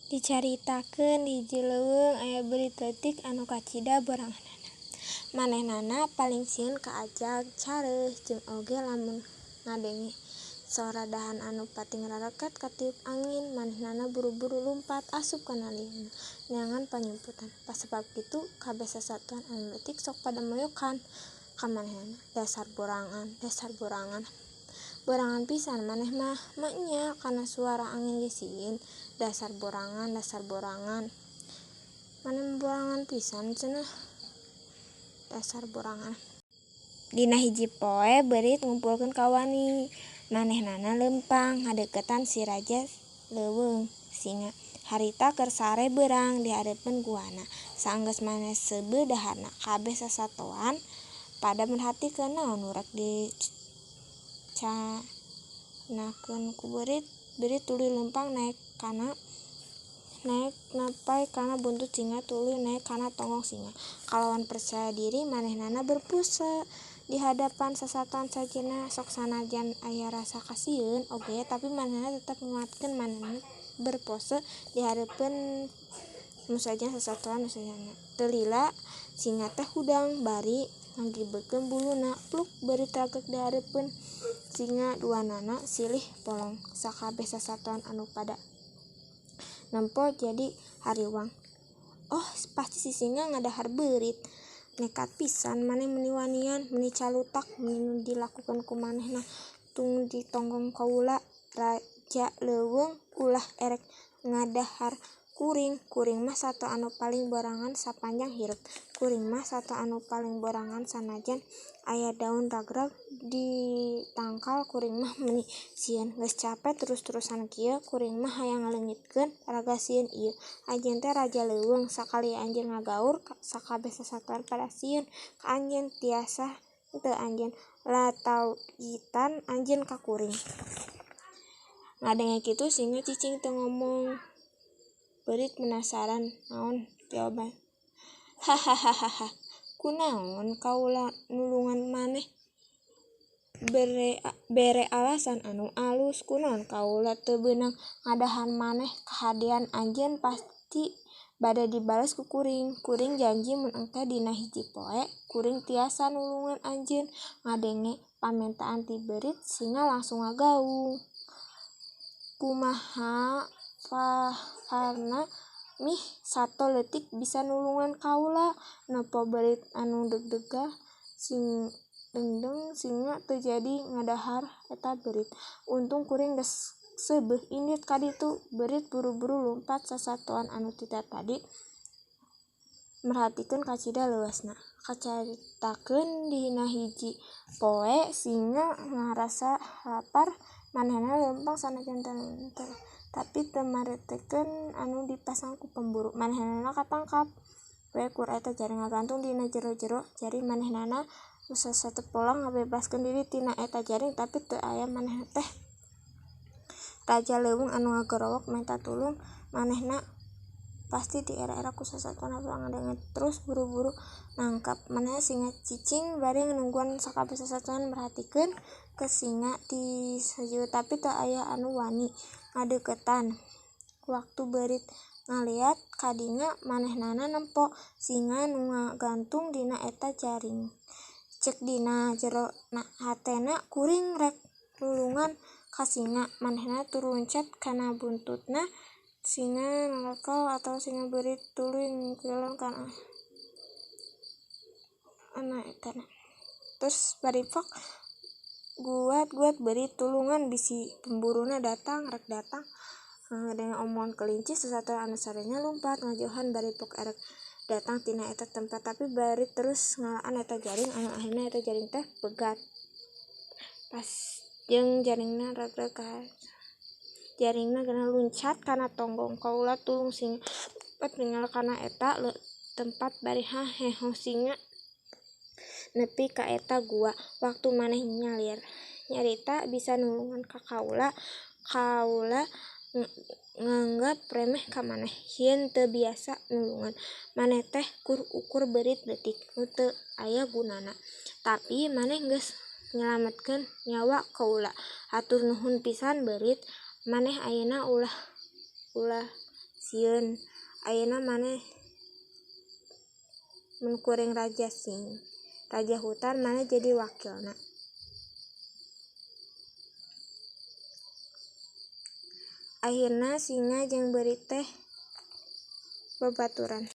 Dicaritakeun hiji leuweung aya beurit leutik anu kacida boranganana. Manehnana paling sieun kaajag careuh jeung oge lamun ngadenge sora dahan anu pati ngarareket katiup angin, manehnana buru-buru lumpat asup kana liuna neangan panyumputan. Pasebab kitu kabeh sasatuan anu leutik sok pada moyokan ka manehnana. Dasar borangan. Borangan pisan maneh mah nya kana suara angin ge sieun. Dasar borangan. Maneh borangan pisan cenah. Dasar borangan. Dina hiji poe beurit ngumpulkeun ka wani. Manehnana leumpang ngadeukeutan si raja leuweung singa. Harita keur sare beurang di hareupeun guana. Saenggeus maneh seubeuh daharna, kabeh sasatoan pada merhatikeun naon nu rek dicanakeun ku beurit. Beurit tuluy leumpang naek napay kana buntut singa tuluy naek kana tonggong singa. Kalawan percaya diri manehnana berpose di hadapan sasatoan sajeuna. Sok sanajan aya rasa kasieun oge tapi manehna tetep nguatkeun manehna berpose di hareupeun sasatoan nu sajenna. Teu lila singa teh hudang bari ngagibeukeun buluna. Pluk beurit ragek di hareupeun singa duanana silih polong. Sakabeh sasatoan anu pada nempo jadi hariwang. Oh, pasti si singa ngadahar beurit. Nekat pisan maneh meuni wanian, meuni calutak, meuni nu dilakukeun ku manehna. Tung ditonggong kaula, raja leuweung ulah erek ngadahar kuring. Kuring mah sato anu paling borangan sapanjang hirup. Kuring mah sato anu paling borangan sanajan aya daun ragrag di tangkal. Kuring mah meuni sieun. Geus capek terus-terusan kieu kuring mah hayang ngaleungitkeun raga sieun ieu. Anjeun teh raja leuweung, sakali anjeun ngagaur sakabeh sasatoan pada sieun ka anjeun. Tiasa henteu anjeun latawitan anjeun ka kuring. Ngadenge kitu singa cicing teu ngomong. Beurit penasaran naon jawaban. Hahaha, kunaon kaula nulungan maneh? Bere alasan anu alus. Kunaon kaula teu beunang ngadahan maneh? Kahadean anjeun pasti bade dibales ku kuring. Kuring janji mun engke dina hiji poe kuring tiasa nulungan anjeun. Ngadenge pamentaan ti beurit singa langsung ngagaung. Kumaha paharna mih sato leutik bisa nulungan kaula? Nepo beurit anu deg-degah singa teu jadi ngadahar eta beurit. Untung kuring geus seubeuh indit ka ditu. Beurit buru-buru lumpat sasatoan anu tadi merhatikeun kacida leuweusna. Kacaritakeun dina hiji poe singa ngarasa lapar. Manehna leumpang sanajan tapi teu maretekeun anu dipasang ku pemburu. Manehnana katangkap we ku eta jaring ngagantung dina jero-jero. Jari manehnana nu satepolang ngabebaskeun diri tina eta jaring tapi teu aya manehna teh. Raja leuweung anu ngagorowok minta tulung manehna pasti diera-era ku sasatoan hafalang. Ngadenge terus buru-buru nangkap. Manehna singa cicing bari nungguan sakabeh sasatoan merhatikeun ke singa ti sajieu tapi teu aya anu wani ngadeuketan. Waktu beurit ngaliat kadinya manehnana nempo singa nu ngagantung dina eta jaring. Ceuk dina jero hatena kuring rek nulungan ka singa. Manehna turu loncat kana buntutna singa nalekal atawa singa beurit tuluy ngeukeulkeun kana etana. Terus bari pok guat beurit tulungan bisi pemburuna rek datang. Ngadenge omongan kelinci sasatoan anu sarenya lumpat ngajauhan bari pok erek datang tina eta tempat tapi beurit terus ngalaan eta jaring anu akhirna eta jaring teh pegat pas jeung jaringna ragrag ka jaringna geuna luncat kana tonggong. Kaula tulung singa cepet ninggal kana eta tempat bari haheho singa nepi ka eta gua. Waktu maneh nyarita bisa nulungan ka kaula nganggap remeh ka maneh. Hieun teu biasa nulungan maneh teh kur ukur beurit leutik nu teu aya gunana. Tapi maneh geus nyalametkeun nyawa kaula. Hatur nuhun pisan beurit. Maneh ayeuna ulah sieun ayeuna maneh mun kuring raja hutan maneh jadi wakilna. Akhirna singa jeung beurit teh babaturan.